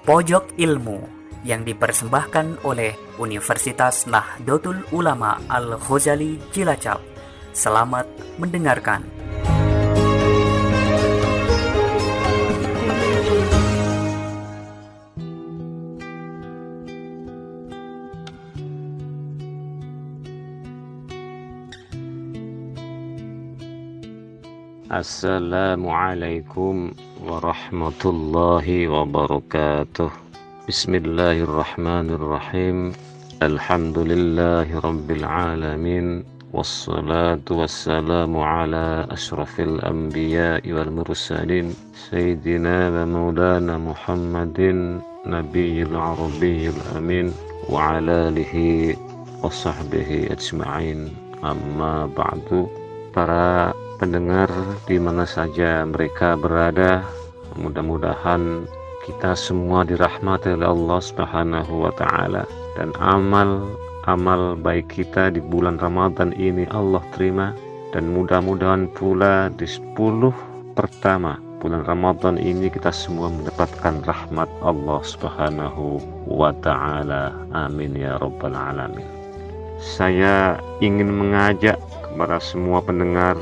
Pojok Ilmu yang dipersembahkan oleh Universitas Nahdlatul Ulama Al-Ghazali Cilacap. Selamat mendengarkan. Assalamualaikum warahmatullahi wabarakatuh. Bismillahirrahmanirrahim. Alhamdulillahi rabbil alamin. Wassalatu wassalamu ala ashrafil anbiya'i wal mursalin Sayyidina wa maulana Muhammadin Nabiyil Arabiyyil Amin wa ala alihi wa sahbihi ajma'in. Amma ba'du. Para pendengar di mana saja mereka berada, mudah-mudahan kita semua dirahmati oleh Allah Subhanahu wa taala, dan amal baik kita di bulan Ramadan ini Allah terima, dan mudah-mudahan pula di 10 pertama bulan Ramadan ini kita semua mendapatkan rahmat Allah Subhanahu wa taala. Amin ya rabbal alamin. Saya ingin mengajak kepada semua pendengar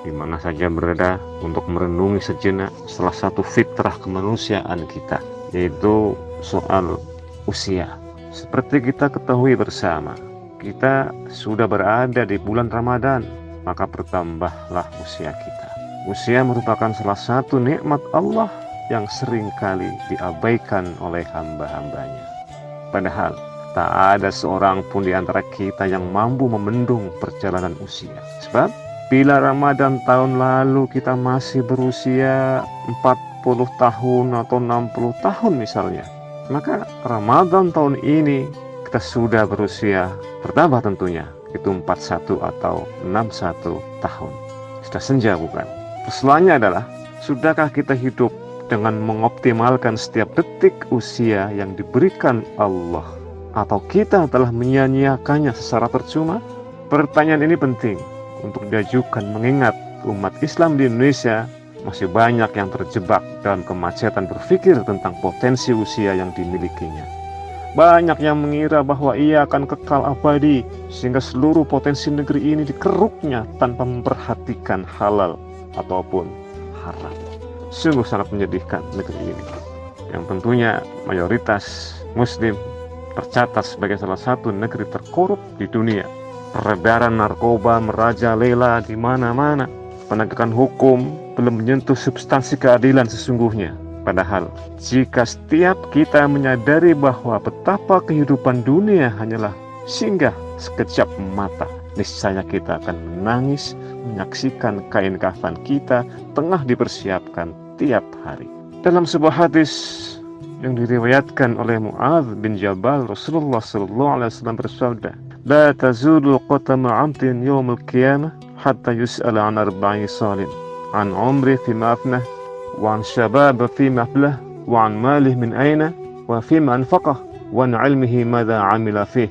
di mana saja berada untuk merenungi sejenak salah satu fitrah kemanusiaan kita, yaitu soal usia. Seperti kita ketahui bersama, kita sudah berada di bulan Ramadan, maka bertambahlah usia kita. Usia merupakan salah satu nikmat Allah yang seringkali diabaikan oleh hamba-hambanya. Padahal tak ada seorang pun di antara kita yang mampu membendung perjalanan usia. Sebab bila Ramadan tahun lalu kita masih berusia 40 tahun atau 60 tahun misalnya, maka Ramadan tahun ini kita sudah berusia bertambah tentunya, itu 41 atau 61 tahun. Sudah senja bukan? Persoalannya adalah, sudahkah kita hidup dengan mengoptimalkan setiap detik usia yang diberikan Allah, atau kita telah menyia-nyiakannya secara percuma? Pertanyaan ini penting untuk diajukan, mengingat umat Islam di Indonesia masih banyak yang terjebak dalam kemacetan berpikir tentang potensi usia yang dimilikinya. Banyak yang mengira bahwa ia akan kekal abadi, sehingga seluruh potensi negeri ini dikeruknya tanpa memperhatikan halal ataupun haram. Sungguh sangat menyedihkan negeri ini, yang tentunya mayoritas Muslim tercatat sebagai salah satu negeri terkorup di dunia. Peredaran narkoba merajalela di mana-mana. Penegakan hukum belum menyentuh substansi keadilan sesungguhnya. Padahal jika setiap kita menyadari bahwa betapa kehidupan dunia hanyalah singgah sekejap mata, niscaya kita akan menangis menyaksikan kain kafan kita tengah dipersiapkan tiap hari. Dalam sebuah hadis yang diriwayatkan oleh Mu'adz bin Jabal, Rasulullah SAW bersabda, "La tazulu qatama 'abdin yawmal qiyamah hatta yus'ala 'an arba'i salin, 'an 'umri fima afnah, wa 'an shabab fima aflah, wa 'an malih min aina, wa fima anfaqah, wa 'an 'ilmihi madza 'amila fih."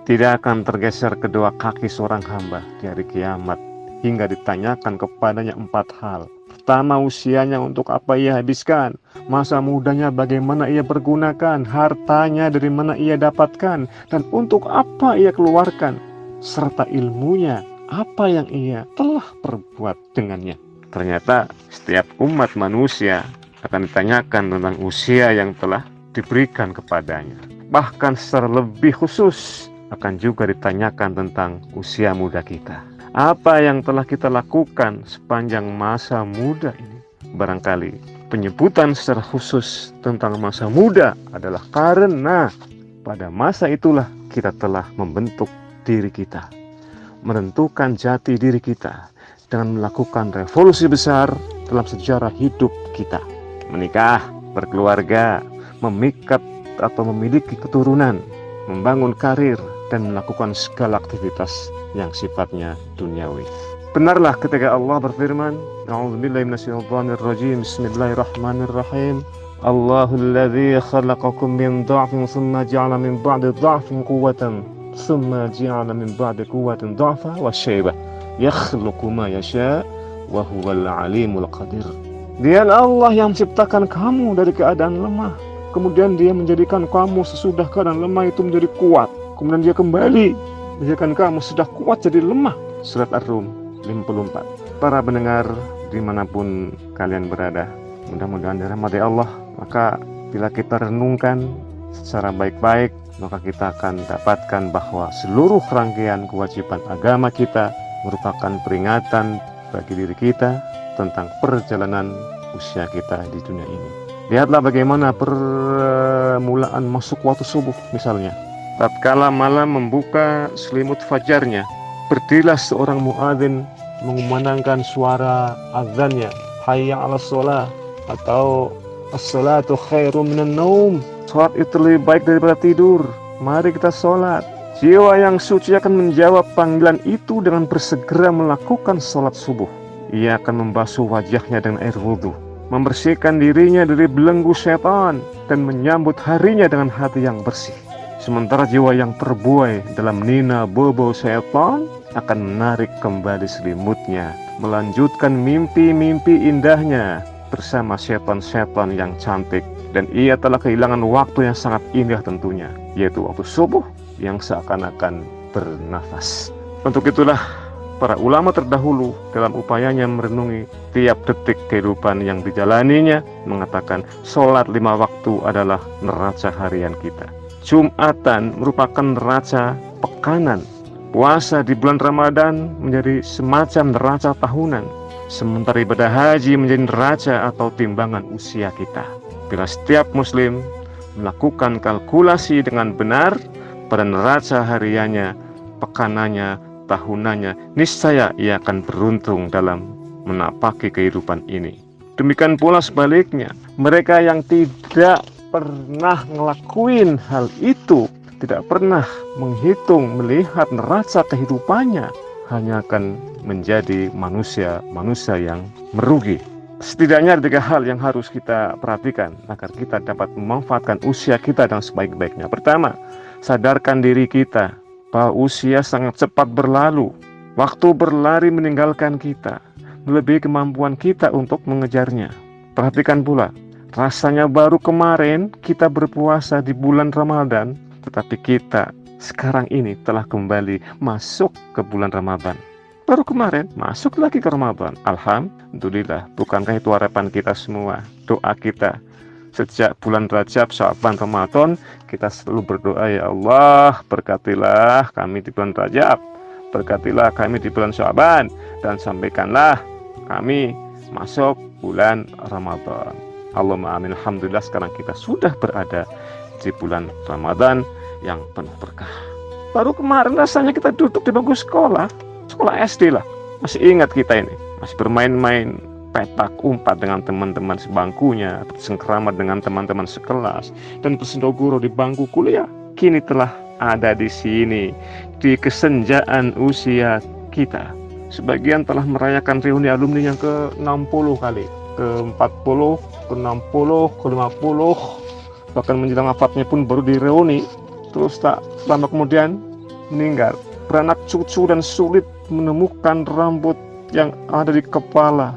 Tidak akan tergeser kedua kaki seorang hamba di hari kiamat hingga ditanyakan kepadanya 4 hal. Pertama, usianya untuk apa ia habiskan, masa mudanya bagaimana ia pergunakan, hartanya dari mana ia dapatkan, dan untuk apa ia keluarkan, serta ilmunya, apa yang ia telah perbuat dengannya. Ternyata setiap umat manusia akan ditanyakan tentang usia yang telah diberikan kepadanya. Bahkan secara lebih khusus akan juga ditanyakan tentang usia muda kita. Apa yang telah kita lakukan sepanjang masa muda ini? Barangkali penyebutan secara khusus tentang masa muda adalah karena pada masa itulah kita telah membentuk diri kita, menentukan jati diri kita dengan melakukan revolusi besar dalam sejarah hidup kita. Menikah, berkeluarga, memikat atau memiliki keturunan, membangun karir, dan melakukan segala aktivitas yang sifatnya duniawi. Benarlah ketika Allah berfirman, A'udzubillahi minasyaitonir rajim, Bismillahirrahmanirrahim. Allahul ladzi khalaqakum min dha'fin tsumma ja'ala min ba'di dha'fin quwwatan tsumma ja'ala min ba'di quwwatin dha'fa wa syaibah yakhluqu ma yasha wa huwal alimul qadir. Dialah Allah yang menciptakan kamu dari keadaan lemah, kemudian dia menjadikan kamu sesudah keadaan lemah itu menjadi kuat, kemudian dia kembali menjadikan kamu sudah kuat jadi lemah. Surat Ar-Rum 54. Para pendengar dimanapun kalian berada, mudah-mudahan dirahmati Allah. Maka bila kita renungkan secara baik-baik, maka kita akan dapatkan bahwa seluruh rangkaian kewajiban agama kita merupakan peringatan bagi diri kita tentang perjalanan usia kita di dunia ini. Lihatlah bagaimana permulaan masuk waktu subuh misalnya. Tatkala malam membuka selimut fajarnya, berdirilah seorang muadzin mengumandangkan suara azannya, hayya 'alas shalah atau as-salatu khairum minan naum. Salat itu lebih baik daripada tidur. Mari kita salat. Jiwa yang suci akan menjawab panggilan itu dengan bersegera melakukan salat subuh. Ia akan membasuh wajahnya dengan air wudhu, membersihkan dirinya dari belenggu setan, dan menyambut harinya dengan hati yang bersih. Sementara jiwa yang terbuai dalam nina bobo setan akan menarik kembali selimutnya, melanjutkan mimpi-mimpi indahnya bersama setan-setan yang cantik. Dan ia telah kehilangan waktu yang sangat indah tentunya, yaitu waktu subuh yang seakan-akan bernafas. Untuk itulah para ulama terdahulu dalam upayanya merenungi tiap detik kehidupan yang dijalaninya mengatakan sholat 5 waktu adalah neraca harian kita. Jumatan merupakan neraca pekanan. Puasa di bulan Ramadan menjadi semacam neraca tahunan. Sementara ibadah haji menjadi neraca atau timbangan usia kita. Bila setiap muslim melakukan kalkulasi dengan benar pada neraca hariannya, pekanannya, tahunannya, niscaya ia akan beruntung dalam menapaki kehidupan ini. Demikian pula sebaliknya, mereka yang tidak pernah ngelakuin hal itu, tidak pernah menghitung, melihat neraca kehidupannya, hanya akan menjadi manusia yang merugi. Setidaknya ada 3 hal yang harus kita perhatikan agar kita dapat memanfaatkan usia kita dengan sebaik-baiknya. Pertama, sadarkan diri kita bahwa usia sangat cepat berlalu. Waktu berlari meninggalkan kita, melebihi kemampuan kita untuk mengejarnya. Perhatikan pula, rasanya baru kemarin kita berpuasa di bulan Ramadan, tetapi kita sekarang ini telah kembali masuk ke bulan Ramadan. Baru kemarin masuk lagi ke Ramadan. Alhamdulillah, bukankah itu harapan kita semua? Doa kita sejak bulan Rajab, Sya'ban, Ramadan, kita selalu berdoa, ya Allah, berkatilah kami di bulan Rajab, berkatilah kami di bulan Sya'ban, dan sampaikanlah kami masuk bulan Ramadan. Allahumma amin. Alhamdulillah, sekarang kita sudah berada di bulan Ramadan yang penuh berkah. Baru kemarin rasanya kita duduk di bangku sekolah SD lah. Masih ingat kita ini, masih bermain-main petak umpet dengan teman-teman sebangkunya, bersengkrama dengan teman-teman sekelas, dan bersendoguro di bangku kuliah. Kini telah ada di sini, di kesenjaan usia kita. Sebagian telah merayakan reuni alumni yang ke-60 kali, ke-40, ke-60, ke-50, bahkan menjelang wafatnya pun baru direuni. Terus tak lama kemudian meninggal, beranak cucu, dan sulit menemukan rambut yang ada di kepala.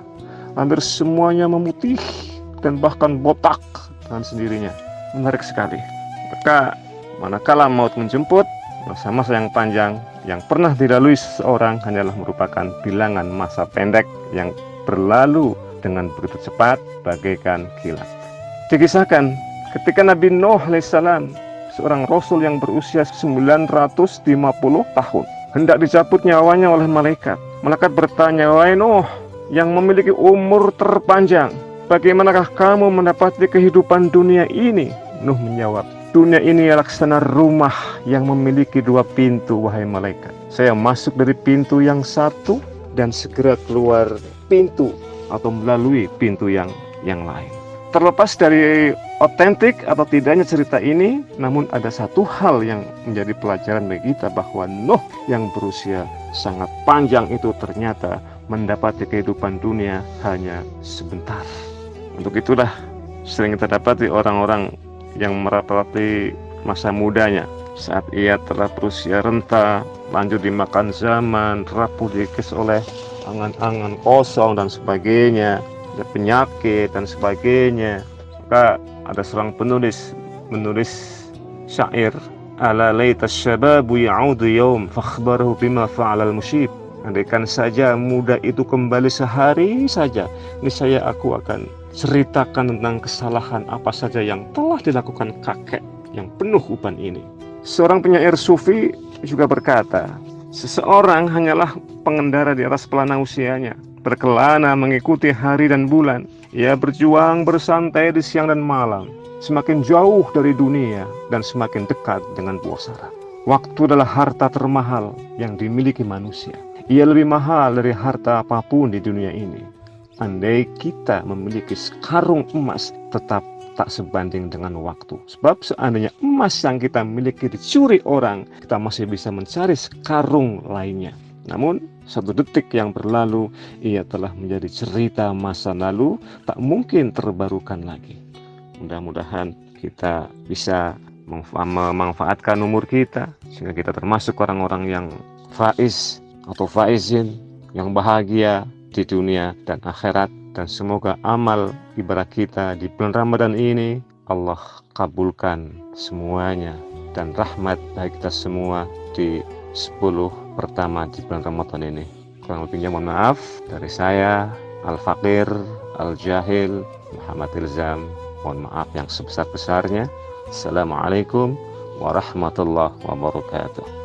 Hampir semuanya memutih dan bahkan botak dengan sendirinya. Menarik sekali. Maka manakala maut menjemput, masa-masa yang panjang yang pernah dilalui seseorang hanyalah merupakan bilangan masa pendek yang berlalu dengan begitu cepat bagaikan kilat. Dikisahkan ketika Nabi Nuh alaihissalam, seorang rasul yang berusia 950 tahun, hendak dicabut nyawanya oleh malaikat. Malaikat bertanya, wahai Nuh yang memiliki umur terpanjang, bagaimanakah kamu mendapati kehidupan dunia ini? Nuh menjawab, dunia ini laksana rumah yang memiliki 2 pintu, wahai malaikat. Saya masuk dari pintu yang satu dan segera keluar pintu atau melalui pintu yang lain. Terlepas dari otentik atau tidaknya cerita ini, namun ada satu hal yang menjadi pelajaran bagi kita, bahwa Nuh yang berusia sangat panjang itu ternyata mendapati kehidupan dunia hanya sebentar. Untuk itulah sering kita dapati orang-orang yang merapati masa mudanya saat ia telah berusia renta, lanjut dimakan zaman, rapuh dikis oleh angan-angan kosong dan sebagainya, ada penyakit dan sebagainya. Maka ada seorang penulis menulis syair, ala laita syababu ya'udu yawm fakhbarahu bima fa'alal musyib. Andaikan saja muda itu kembali sehari saja, niscaya aku akan ceritakan tentang kesalahan apa saja yang telah dilakukan kakek yang penuh uban ini. Seorang penyair sufi juga berkata, seseorang hanyalah pengendara di atas pelana usianya, berkelana mengikuti hari dan bulan. Ia berjuang bersantai di siang dan malam, semakin jauh dari dunia dan semakin dekat dengan puasara. Waktu adalah harta termahal yang dimiliki manusia. Ia lebih mahal dari harta apapun di dunia ini. Andai kita memiliki sekarung emas, tetap tak sebanding dengan waktu. Sebab seandainya emas yang kita miliki dicuri orang, kita masih bisa mencari sekarung lainnya. Namun, satu detik yang berlalu, ia telah menjadi cerita masa lalu, tak mungkin terbarukan lagi. Mudah-mudahan kita bisa memanfaatkan umur kita, sehingga kita termasuk orang-orang yang faiz atau faizin, yang bahagia di dunia dan akhirat. Dan semoga amal ibadah kita di bulan Ramadan ini Allah kabulkan semuanya, dan rahmat bagi kita semua di 10 pertama di bulan Ramadan ini. Kurang lebihnya mohon maaf dari saya, Al-Faqir, Al-Jahil, Muhammad Ilzam. Mohon maaf yang sebesar-besarnya. Assalamualaikum warahmatullahi wabarakatuh.